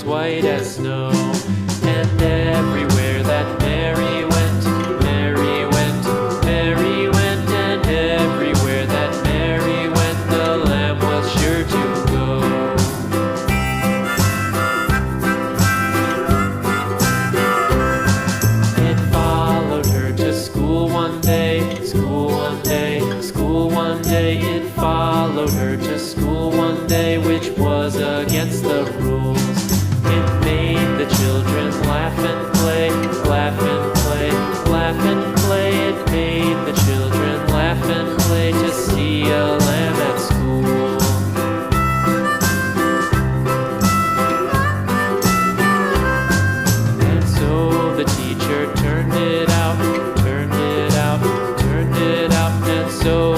white as snow. And everywhere that Mary went, Mary went, Mary went, and everywhere that Mary went, the lamb was sure to go. It followed her to school one day, school one day, school one day. It followed her to school one day, which was against the rules. It made the children laugh and play, laugh and play, laugh and play. It made the children laugh and play to see a lamb at school. And so the teacher turned it out, turned it out, turned it out, and so